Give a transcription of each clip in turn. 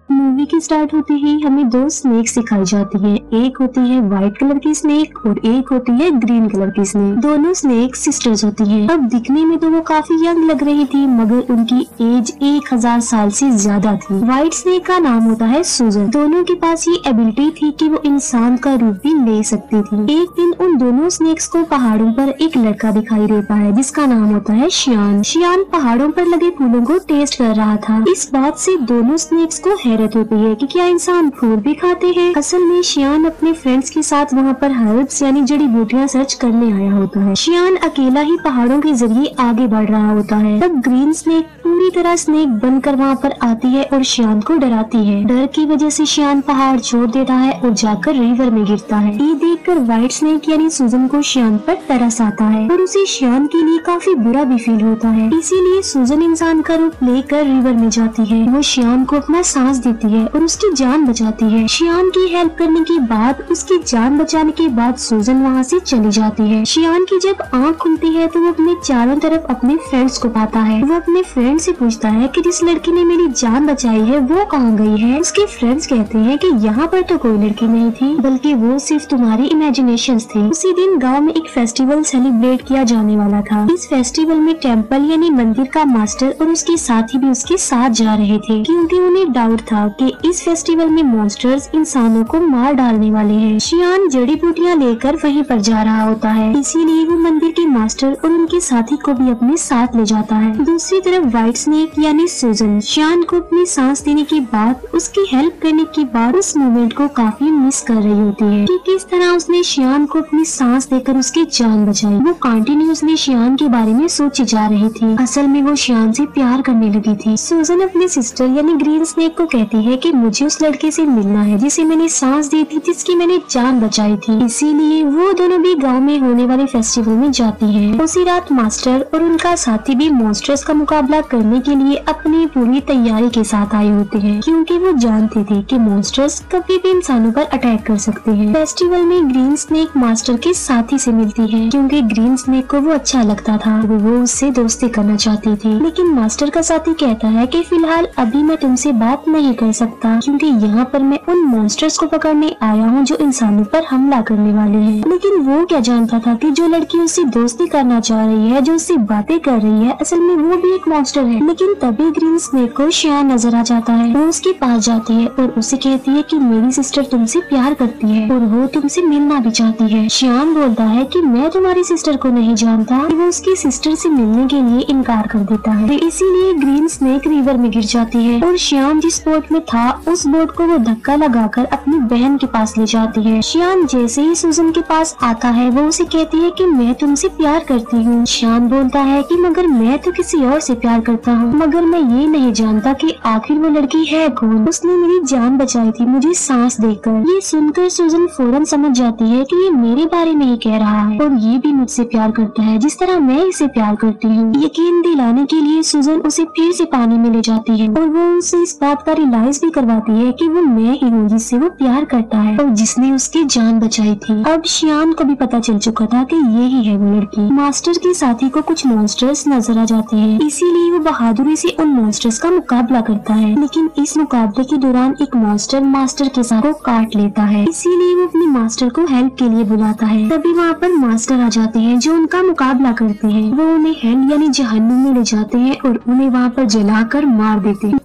Movie की start होते ही हमें दो स्नेक्स दिखाई जाती हैं। एक होती है व्हाइट कलर की स्नेक और एक होती है ग्रीन कलर की स्नेक। दोनों स्नेक सिस्टर्स होती हैं। अब दिखने में तो वो काफी यंग लग रही थी, मगर उनकी एज 1000 साल से ज्यादा थी। व्हाइट स्नेक का नाम होता है सूजन। दोनों के पास ये एबिलिटी थी कि वो इंसान का रूप भी ले सकती थी। एक दिन उन दोनों स्नेक्स को पहाड़ों पर एक लड़का दिखाई देता है जिसका नाम होता है शियान। शियान पहाड़ों पर लगे फूलों को टेस्ट कर रहा था। इस बात से दोनों स्नेक्स को हैरत होती है कि क्या इंसान फूल भी खाते हैं। असल में शियान अपने फ्रेंड्स के साथ वहाँ पर हर्ब्स यानी जड़ी बूटियाँ सर्च करने आया होता है। शियान अकेला ही पहाड़ों के जरिए आगे बढ़ रहा होता है। तब ग्रीन स्नेक पूरी तरह स्नेक बनकर वहाँ पर आती है और शियान को डराती है। डर की वजह से शियान पहाड़ छोड़ देता है और जाकर रिवर में गिरता है। ये देखकर व्हाइट स्नेक यानी सूजन को शियान पर तरस आता है और उसे शियान के लिए काफी बुरा भी फील होता है। इसीलिए सूजन इंसान का रूप लेकर रिवर में जाती है। वो शियान को अपना सांस देती है और उसकी जान बचाती है। शियान की हेल्प करने के बाद, उसकी जान बचाने के बाद सूजन वहाँ से चली जाती है। शियान की जब आँख खुलती है तो वो अपने चारों तरफ अपने फ्रेंड्स को पाता है। वो अपने फ्रेंड से पूछता है कि जिस लड़की ने मेरी जान बचाई है वो कहाँ गई है। उसके फ्रेंड्स कहते हैं कि यहाँ पर तो कोई लड़की नहीं थी, बल्कि वो सिर्फ तुम्हारी इमेजिनेशंस थी। उसी दिन गाँव में एक फेस्टिवल सेलिब्रेट किया जाने वाला था। इस फेस्टिवल में टेम्पल यानी मंदिर का मास्टर और उसके साथी भी उसके साथ जा रहे थे, क्योंकि उन्हें डाउट था कि इस फेस्टिवल में मॉन्स्टर्स इंसानों को मार डालने वाले हैं। शियान जड़ी बूटियाँ लेकर वहीं पर जा रहा होता है, इसीलिए वो मंदिर के मास्टर और उनके साथी को भी अपने साथ ले जाता है। दूसरी तरफ व्हाइट स्नेक यानी सूजन शियान को अपनी सांस देने के बाद, उसकी हेल्प करने के बाद उस मोमेंट को काफी मिस कर रही होती है कि किस तरह उसने शियान को अपनी सांस देकर उसकी जान बचाई। वो कंटिन्यूअसली शियान के बारे में सोची जा रही थी। असल में वो शियान से प्यार करने लगी थी। सूजन अपनी सिस्टर यानी ग्रीन स्नेक को कहती है कि मुझे उस लड़के से मिलना है जिसे मैंने सांस दी थी, जिसकी मैंने जान बचाई थी। इसीलिए वो दोनों भी गांव में होने वाले फेस्टिवल में जाती हैं। उसी रात मास्टर और उनका साथी भी मॉन्स्टर्स का मुकाबला करने के लिए अपनी पूरी तैयारी के साथ आए होते हैं, क्योंकि वो जानते थे कि मॉन्स्टर्स कभी भी इंसानों पर अटैक कर सकते हैं। फेस्टिवल में ग्रीन स्नेक मास्टर के साथी से मिलती है, क्योंकि ग्रीन स्नेक को वो अच्छा लगता था। वो उससे दोस्ती करना चाहती थी, लेकिन मास्टर का साथी कहता है कि फिलहाल अभी मैं तुमसे बात नहीं कर सकता, क्योंकि यहाँ पर मैं उन मॉन्स्टर्स को पकड़ने आया हूँ जो इंसानों पर हमला करने वाले हैं। लेकिन वो क्या जानता था कि जो लड़की उससे दोस्ती करना चाह रही है, जो उससे बातें कर रही है, असल में वो भी एक मॉन्स्टर है। लेकिन तभी ग्रीन स्नेक को शियान नजर आ जाता है। वो उसके पास जाती है और उसे कहती है कि मेरी सिस्टर तुमसे प्यार करती है और वो तुमसे मिलना भी चाहती है। शियान बोलता है कि मैं तुम्हारी सिस्टर को नहीं जानता। वो उसकी सिस्टर से मिलने के लिए इनकार कर देता है। तो इसीलिए ग्रीन स्नेक रिवर में गिर जाती है और शियान जिस बोट में था उस बोट को वो धक्का लगाकर अपनी बहन के पास ले जाती है। शियान जैसे ही सूजन के पास आता है वो उसे कहती है कि मैं तुमसे प्यार करती हूँ। शियान बोलता है कि मगर मैं तो किसी और से प्यार करता हूँ, मगर मैं ये नहीं जानता कि आखिर वो लड़की है कौन। उसने मेरी जान बचाई थी मुझे सांस देकर। ये सुनकर सूजन फौरन समझ जाती है कि ये मेरे बारे में ही कह रहा है और ये भी मुझसे प्यार करता है जिस तरह मैं इसे प्यार करती हूँ। यकीन दिलाने के लिए सूजन उसे फिर से पानी में ले जाती है और वो उसे इस बात का रियलाइज भी करवाती है कि वो मैं ही हूँ जिससे वो प्यार करता है और जिसने उसकी जान बचाई थी। अब शियान को भी पता चल चुका था कि ये ही है वो लड़की। मास्टर के साथी को कुछ मॉन्स्टर्स नजर आ जाते हैं, इसीलिए वो बहादुरी से उन मॉन्स्टर्स का मुकाबला करता है। लेकिन इस मुकाबले के दौरान एक मॉन्स्टर मास्टर के साथ को काट लेता है, इसीलिए वो अपने मास्टर को हेल्प के लिए बुलाता है। तभी वहाँ पर मास्टर आ जाते हैं जो उनका मुकाबला करते हैं। वो उन्हें हेल यानी जहन्नुम में ले जाते हैं और उन्हें वहाँ पर जलाकर मार देते हैं।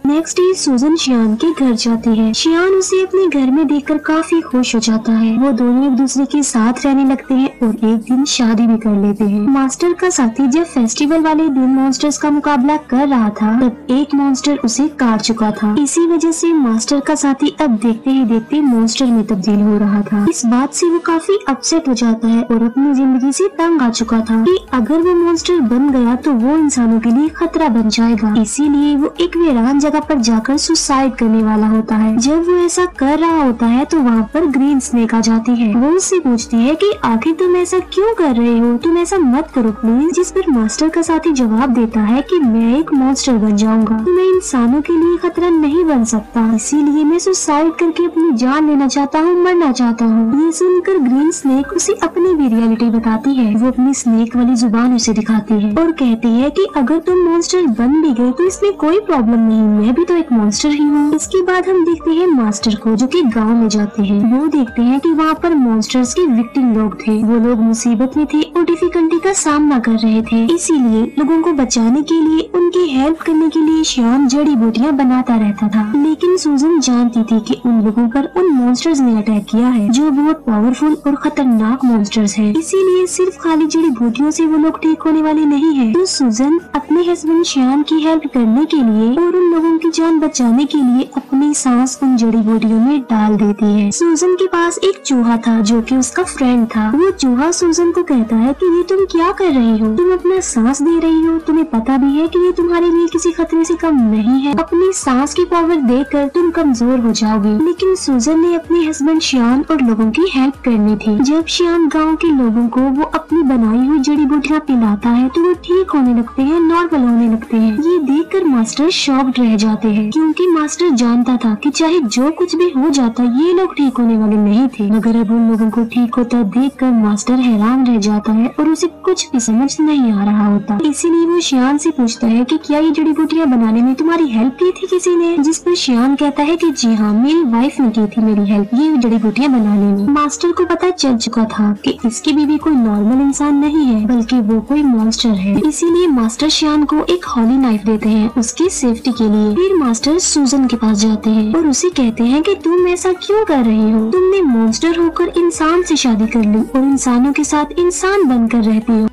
नेक्स्ट डे सूजन शियान के घर जाती है। शियान उसे अपने घर में देखकर काफी खुश हो जाता है। वो दोनों एक दूसरे के साथ रहने लगते हैं और एक दिन शादी भी कर लेते हैं। मास्टर का साथी जब फेस्टिवल वाले दिन मॉन्स्टर्स का मुकाबला कर रहा था तब एक मॉन्स्टर उसे काट चुका था। इसी वजह से मास्टर का साथी अब देखते ही देखते मॉन्स्टर में तब्दील हो रहा था। इस बात से वो काफी अपसेट हो जाता है और अपनी जिंदगी से तंग आ चुका था कि अगर वो मॉन्स्टर बन गया तो वो इंसानों के लिए खतरा बन जाएगा। इसीलिए वो एक वीरान जगह पर जाकर सुसाइड करने वाला होता है। जब वो ऐसा कर रहा होता है तो वहाँ पर ग्रीन स्नेक आ जाती है। वो उससे पूछती है कि आखिर तुम ऐसा क्यों कर रहे हो, तुम ऐसा मत करो प्लीज। जिस पर मास्टर का साथी जवाब देता है कि मैं एक मॉन्स्टर बन जाऊंगा तो मैं इंसानों के लिए खतरा नहीं बन सकता, इसीलिए मैं सुसाइड करके अपनी जान लेना चाहता हूँ, मरना चाहता हूँ। ये सुनकर ग्रीन स्नेक उसे अपनी भी रियलिटी बताती है। वो अपनी स्नेक वाली जुबान उसे दिखाती है और कहती है कि अगर तुम मॉन्स्टर बन भी गए तो इसमें कोई प्रॉब्लम नहीं, मैं भी तो एक मॉन्स्टर ही हूँ। इसके बाद हम देखते हैं मास्टर को, जो कि गांव में जाते हैं। वो देखते हैं कि वहाँ पर मॉन्स्टर्स के विक्टिम लोग थे। वो लोग मुसीबत में थे और डिफिकल्टी का सामना कर रहे थे। इसीलिए लोगों को बचाने के लिए, उनकी हेल्प करने के लिए श्याम जड़ी बूटियाँ बनाता रहता था। लेकिन सूजन जानती थी कि उन लोगों पर उन मॉन्स्टर्स ने अटैक किया है, जो बहुत पावरफुल और खतरनाक मॉन्स्टर्स हैं। इसीलिए सिर्फ खाली जड़ी बूटियों से वो लोग ठीक होने वाले नहीं है। तो सूजन अपने हस्बैंड श्याम की हेल्प करने के लिए और उन लोगों की जान बचाने के लिए अपनी सांस उन जड़ी बूटियों में डाल देती है। सूजन के पास एक चूहा था, जो कि उसका फ्रेंड था। वो चूहा सूजन को कहता है कि ये तुम क्या कर रही हो, तुम अपना सांस दे रही हो, तुम्हें पता भी है कि ये तुम्हारे लिए किसी खतरे से कम नहीं है। अपनी सांस की पावर देकर तुम कमजोर हो जाओगी। लेकिन सूजन ने अपने हस्बैंड श्याम और लोगों की हेल्प करनी थी। जब श्याम गाँव के लोगों को वो अपनी बनाई हुई जड़ी बूटियाँ पिलाता है तो वो ठीक होने लगते हैं, नॉर्मल होने लगते हैं। ये देखकर मास्टर शॉक्ड रह जाते हैं, क्योंकि मास्टर जानता था कि चाहे जो कुछ भी हो जाता ये लोग ठीक होने वाले नहीं थे। मगर अब उन लोगों को ठीक होता देखकर मास्टर हैरान रह जाता है और उसे कुछ भी समझ नहीं आ रहा होता। इसीलिए वो श्याम से पूछता है कि क्या ये जड़ी बूटियाँ बनाने में तुम्हारी हेल्प की थी किसी ने? जिस पर श्याम कहता है कि जी हाँ, मेरी वाइफ ने की थी मेरी हेल्प ये जड़ी बूटियाँ बनाने में। मास्टर को पता चल चुका था कि इसकी बीवी कोई नॉर्मल इंसान नहीं है, बल्कि वो कोई मॉन्स्टर है। इसीलिए मास्टर श्याम को एक हॉली नाइफ देते हैं उसकी सेफ्टी के लिए। फिर मास्टर सूजन के पास जाते हैं और उसे कहते हैं कि तुम ऐसा क्यों कर रही हो? तुमने मॉन्स्टर होकर इंसान से शादी कर ली और इंसानों के साथ इंसान बनकर रहती हो।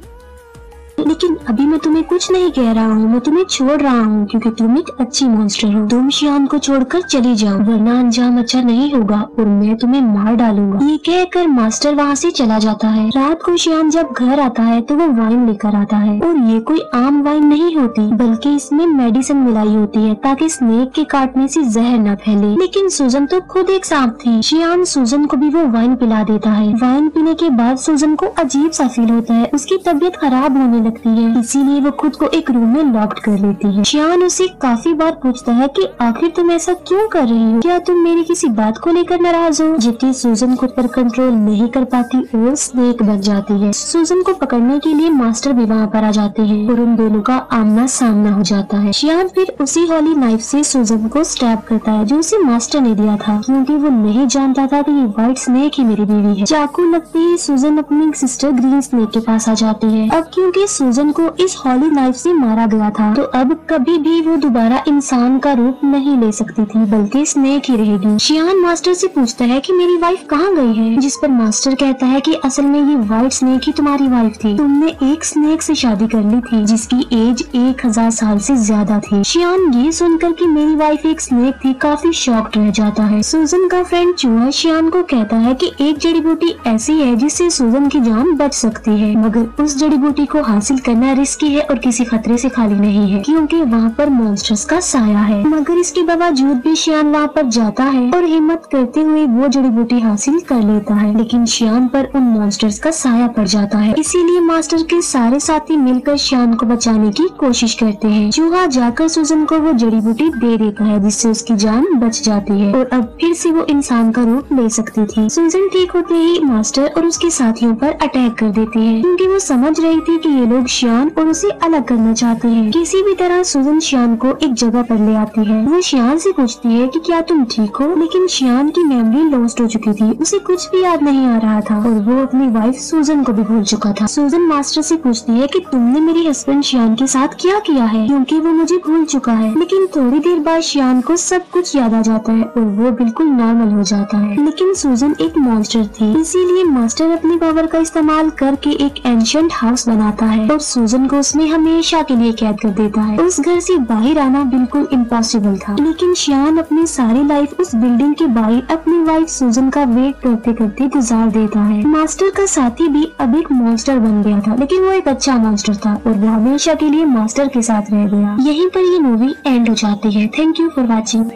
लेकिन अभी मैं तुम्हें कुछ नहीं कह रहा हूँ, मैं तुम्हें छोड़ रहा हूँ क्योंकि तुम एक अच्छी मॉन्स्टर हो। तुम श्याम को छोड़कर चली जाओ, वरना अंजाम अच्छा नहीं होगा और मैं तुम्हें मार डालूंगा। ये कहकर मास्टर वहाँ से चला जाता है। रात को श्याम जब घर आता है तो वो वाइन लेकर आता है और ये कोई आम वाइन नहीं होती, बल्कि इसमें मेडिसिन मिलाई होती है ताकि स्नेक के काटने से जहर न फैले। लेकिन सूजन तो खुद एक सांप थी। श्याम सूजन को भी वो वाइन पिला देता है। वाइन पीने के बाद सूजन को अजीब सा फील होता है, उसकी तबीयत खराब होने लगती है। इसीलिए वो खुद को एक रूम में लॉक्ड कर लेती है। श्याम उसे काफी बार पूछता है कि आखिर तुम ऐसा क्यों कर रही हो, क्या तुम मेरी किसी बात को लेकर नाराज हो? जबकि सूजन खुद पर कंट्रोल नहीं कर पाती और स्नेक बन जाती है। सूजन को पकड़ने के लिए मास्टर भी वहाँ पर आ जाते हैं और उन दोनों का आमना सामना हो जाता है। श्याम फिर उसी हॉली नाइफ से सूजन को स्टैब करता है जो उसे मास्टर ने दिया था, क्योंकि वो नहीं जानता था कि ये व्हाइट स्नेक ही मेरी बीवी है। चाकू लगते ही सूजन अपनी सिस्टर ग्रीन स्नेक के पास आ जाती है। अब क्योंकि सूजन को इस हॉली नाइफ से मारा गया था, तो अब कभी भी वो दोबारा इंसान का रूप नहीं ले सकती थी, बल्कि स्नेक ही रहेगी। श्याम मास्टर से पूछता है कि मेरी वाइफ कहाँ गई है, जिस पर मास्टर कहता है कि असल में ये व्हाइट स्नेक ही तुम्हारी वाइफ थी। तुमने एक स्नेक से शादी कर ली थी जिसकी एज 1000 साल से ज्यादा थी। श्याम ये सुनकर कि मेरी वाइफ एक स्नेक थी काफी शॉक्ड रह जाता है। सूजन का फ्रेंड चूहा श्याम को कहता है कि एक जड़ी बूटी ऐसी है जिससे सूजन की जान बच सकती है, मगर उस जड़ी बूटी को हासिल करना रिस्की है और किसी खतरे से खाली नहीं है, क्योंकि वहाँ पर मॉन्स्टर्स का साया है। मगर इसके बावजूद भी श्याम वहाँ पर जाता है और हिम्मत करते हुए वो जड़ी बूटी हासिल कर लेता है, लेकिन श्याम पर उन मॉन्स्टर्स का साया पड़ जाता है। इसीलिए मास्टर के सारे साथी मिलकर श्याम को बचाने की कोशिश करते हैं। चूहा जाकर सूजन को वो जड़ी बूटी दे देता है जिससे उसकी जान बच जाती है और अब फिर से वो इंसान का रूप ले सकती थी। सूजन ठीक होते ही मास्टर और उसके साथियों पर अटैक कर देती है, क्योंकि वो समझ रही थी कि ये लोग श्याम और उसे अलग करना चाहते हैं। किसी भी तरह सूजन श्याम को एक जगह पर ले आती है। वो श्याम से पूछती है कि क्या तुम ठीक हो, लेकिन श्याम की मेमोरी लॉस्ट हो चुकी थी, उसे कुछ भी याद नहीं आ रहा था और वो अपनी वाइफ सूजन को भी भूल चुका था। सूजन मास्टर से पूछती है कि तुमने मेरे हस्बैंड श्याम के साथ क्या किया है, क्योंकि वो मुझे भूल चुका है। लेकिन थोड़ी देर बाद श्याम को सब कुछ याद आ जाता है और वो बिल्कुल नॉर्मल हो जाता है। लेकिन सूजन एक मॉन्स्टर थी, इसीलिए मास्टर अपनी पावर का इस्तेमाल करके एक एंशिएंट हाउस बनाता है और सूजन को उसमें हमेशा के लिए कैद कर देता है। उस घर से बाहर आना बिल्कुल इम्पॉसिबल था, लेकिन श्याम अपनी सारी लाइफ उस बिल्डिंग के बाहर अपनी वाइफ सूजन का वेट करते करते गुजार देता है। मास्टर का साथी भी अब एक मॉन्स्टर बन गया था, लेकिन वो एक अच्छा मॉन्स्टर था और वो हमेशा के लिए मास्टर के साथ रह गया। यहीं पर ये मूवी एंड हो जाती है। Thank you for watching.